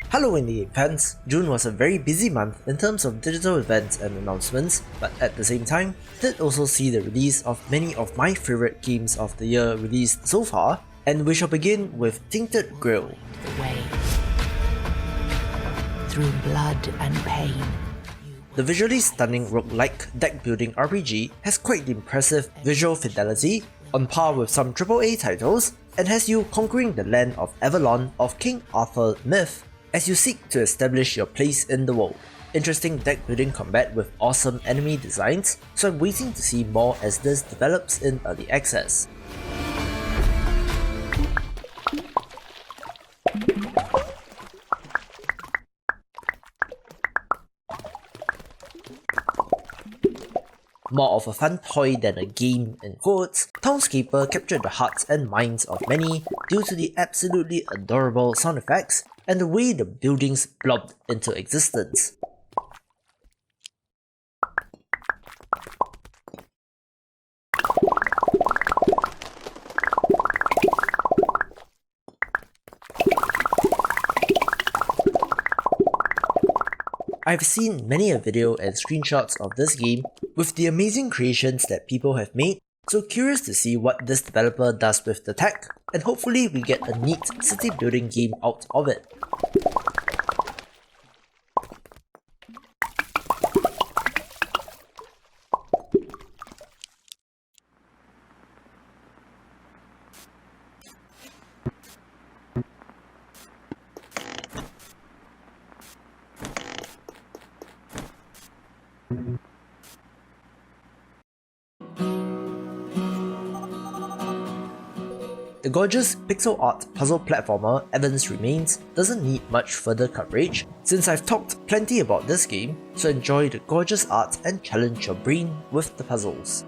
Hello indie game fans! June was a very busy month in terms of digital events and announcements, but at the same time, did also see the release of many of my favorite games of the year released so far, and we shall begin with Tainted Grail. The way through blood and pain. The visually stunning roguelike deck-building RPG has quite the impressive visual fidelity, on par with some AAA titles, and has you conquering the land of Avalon of King Arthur myth as you seek to establish your place in the world. Interesting deck-building combat with awesome enemy designs, so I'm waiting to see more as this develops in early access. More of a fun toy than a game in quotes, Townscaper captured the hearts and minds of many due to the absolutely adorable sound effects and the way the buildings blobbed into existence. I've seen many a video and screenshots of this game with the amazing creations that people have made, so curious to see what this developer does with the tech, and hopefully we get a neat city building game out of it. The gorgeous pixel art puzzle platformer Evans Remains doesn't need much further coverage since I've talked plenty about this game, so enjoy the gorgeous art and challenge your brain with the puzzles.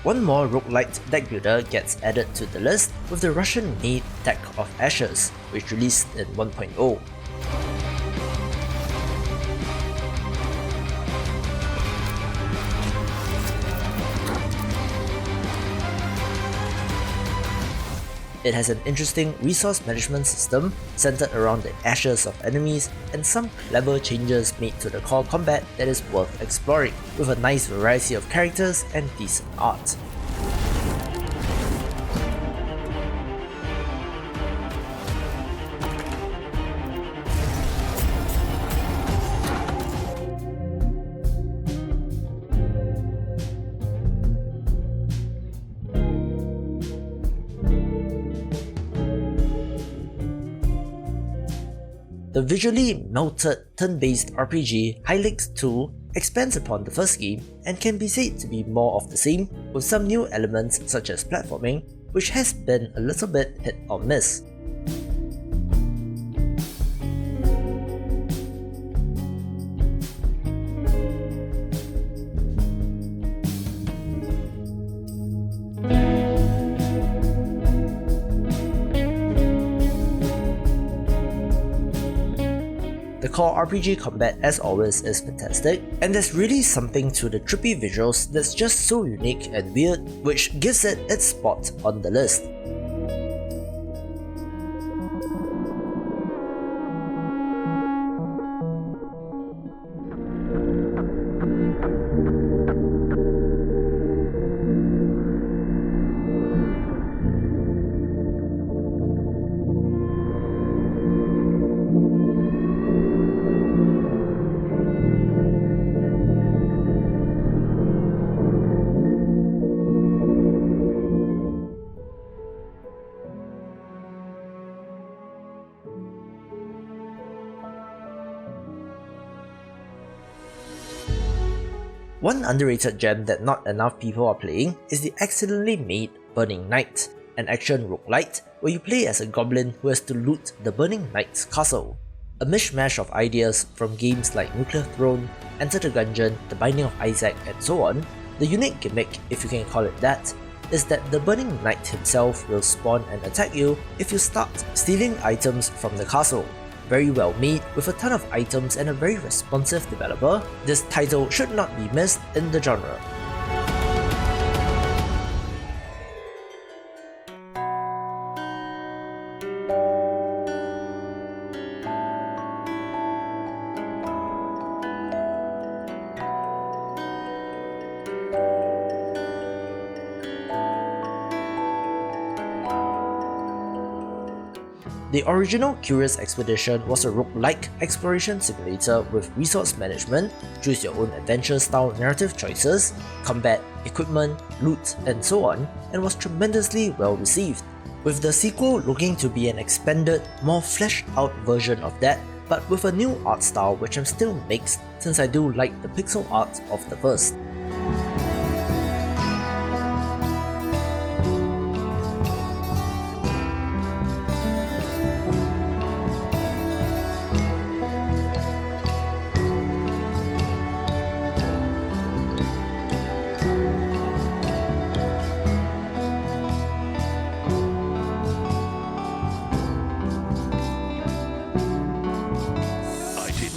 One more roguelite deck builder gets added to the list with the Russian-made Deck of Ashes, which released in 1.0. It has an interesting resource management system centered around the ashes of enemies and some clever changes made to the core combat that is worth exploring, with a nice variety of characters and decent art. The visually melted turn-based RPG Hylix 2 expands upon the first game and can be said to be more of the same, with some new elements such as platforming, which has been a little bit hit or miss. The core RPG combat, as always, is fantastic, and there's really something to the trippy visuals that's just so unique and weird, which gives it its spot on the list. One underrated gem that not enough people are playing is the accidentally made Burning Knight, an action roguelite where you play as a goblin who has to loot the Burning Knight's castle. A mishmash of ideas from games like Nuclear Throne, Enter the Gungeon, The Binding of Isaac, and so on, the unique gimmick, if you can call it that, is that the Burning Knight himself will spawn and attack you if you start stealing items from the castle. Very well made, with a ton of items and a very responsive developer, this title should not be missed in the genre. The original Curious Expedition was a roguelike exploration simulator with resource management, choose your own adventure style narrative choices, combat, equipment, loot, and so on, and was tremendously well received, with the sequel looking to be an expanded, more fleshed out version of that, but with a new art style which I'm still mixed since I do like the pixel art of the first.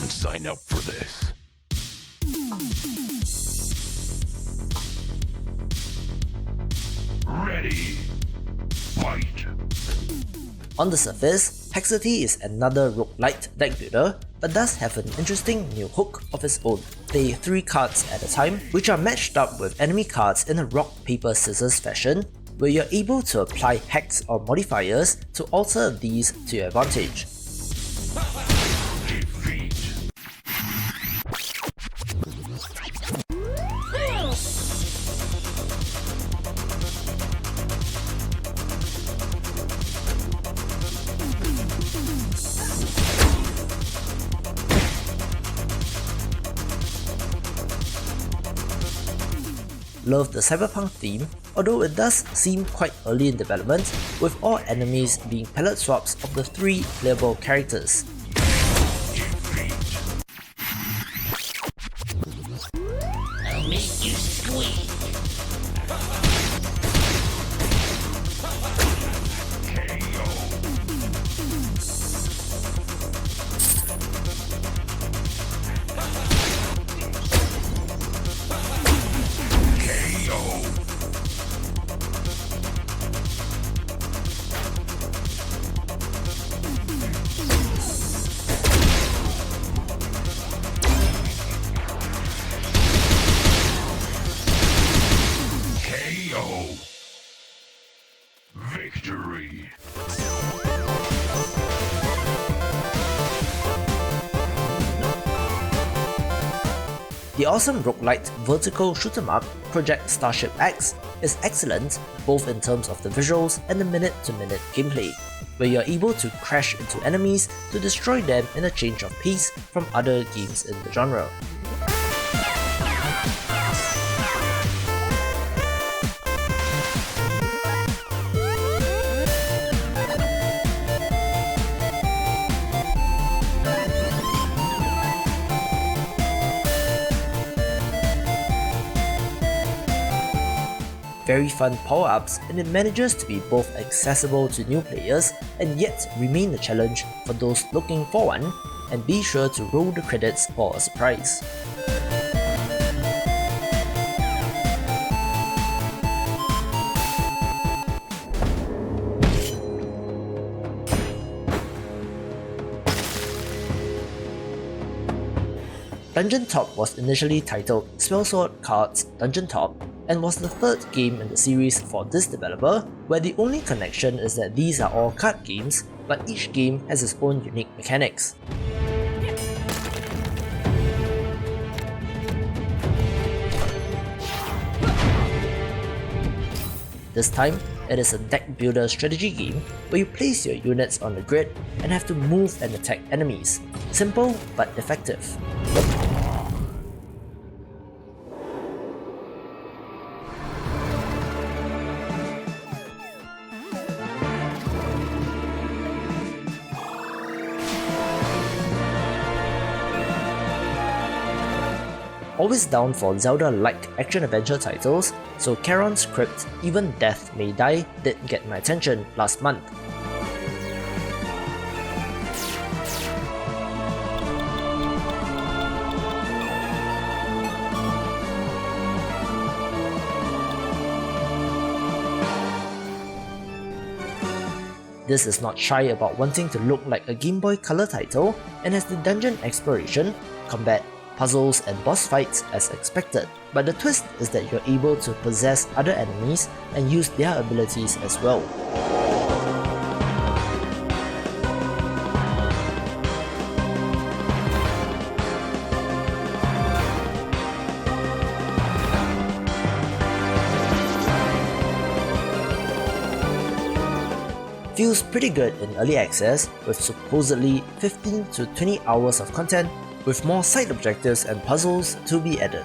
Sign up for this. Ready. Fight. On the surface, Hexity is another roguelite deck builder, but does have an interesting new hook of its own. Play 3 cards at a time, which are matched up with enemy cards in a rock, paper, scissors fashion, where you're able to apply hacks or modifiers to alter these to your advantage. Love the cyberpunk theme, although it does seem quite early in development, with all enemies being palette swaps of the 3 playable characters. I'll make you squeak. Victory. The awesome roguelite vertical shoot-'em-up Project Starship X is excellent both in terms of the visuals and the minute-to-minute gameplay, where you're able to crash into enemies to destroy them in a change of pace from other games in the genre. Very fun power-ups, and it manages to be both accessible to new players and yet remain a challenge for those looking for one, and be sure to roll the credits for a surprise. Dungeon Top was initially titled Spellsword Cards Dungeon Top, and was the 3rd game in the series for this developer, where the only connection is that these are all card games, but each game has its own unique mechanics. This time, it is a deck builder strategy game where you place your units on the grid and have to move and attack enemies. Simple but effective. always down for Zelda-like action-adventure titles, so Charon's Crypt, Even Death May Die did get my attention last month. This is not shy about wanting to look like a Game Boy Color title and has the dungeon exploration, combat, puzzles and boss fights as expected, but the twist is that you're able to possess other enemies and use their abilities as well. Feels pretty good in early access with supposedly 15 to 20 hours of content, with more side objectives and puzzles to be added.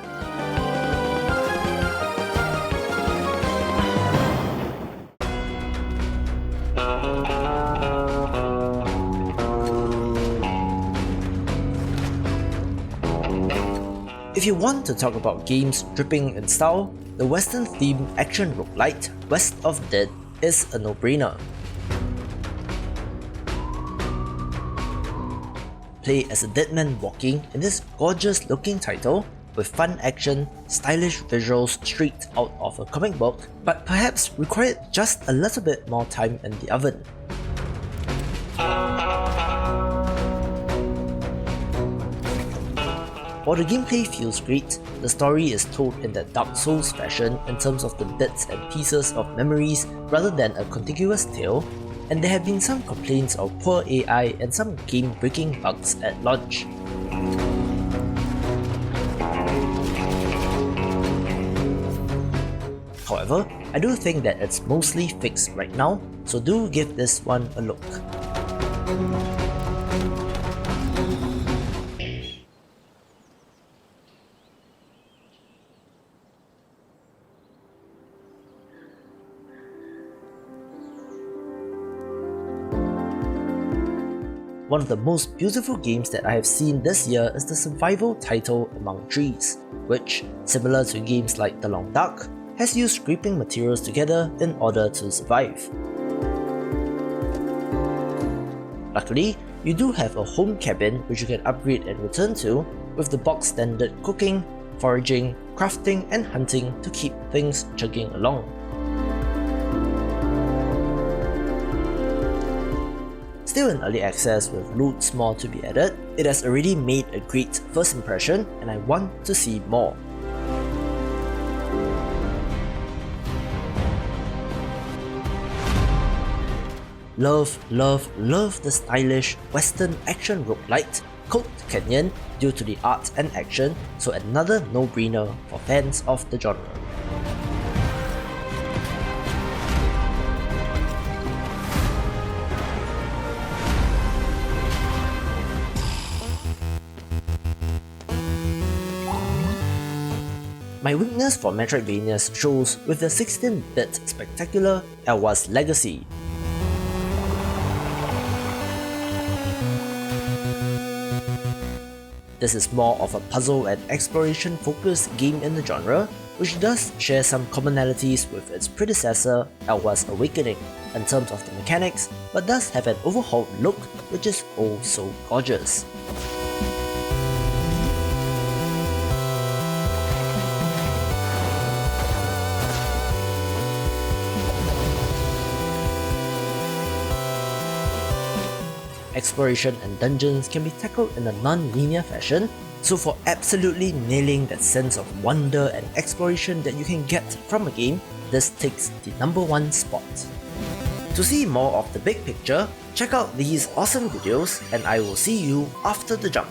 If you want to talk about games dripping in style, the Western-themed action roguelite West of Dead is a no-brainer. Play as a dead man walking in this gorgeous looking title with fun action, stylish visuals straight out of a comic book, but perhaps required just a little bit more time in the oven. While the gameplay feels great, the story is told in that Dark Souls fashion in terms of the bits and pieces of memories rather than a contiguous tale, and there have been some complaints of poor AI and some game-breaking bugs at launch. However, I do think that it's mostly fixed right now, so do give this one a look. One of the most beautiful games that I have seen this year is the survival title Among Trees, which, similar to games like The Long Dark, has you scraping materials together in order to survive. Luckily, you do have a home cabin which you can upgrade and return to, with the box standard cooking, foraging, crafting and hunting to keep things chugging along. Still in early access with loads more to be added, it has already made a great first impression and I want to see more. Love the stylish Western action roguelite Colt Canyon due to the art and action, so another no-brainer for fans of the genre. My weakness for Metroidvanias shows with the 16-bit spectacular Elwa's Legacy. This is more of a puzzle and exploration focused game in the genre, which does share some commonalities with its predecessor Elwa's Awakening in terms of the mechanics, but does have an overhauled look which is oh so gorgeous. Exploration and dungeons can be tackled in a non-linear fashion, so for absolutely nailing that sense of wonder and exploration that you can get from a game, this takes the #1 spot. To see more of the big picture, check out these awesome videos and I will see you after the jump.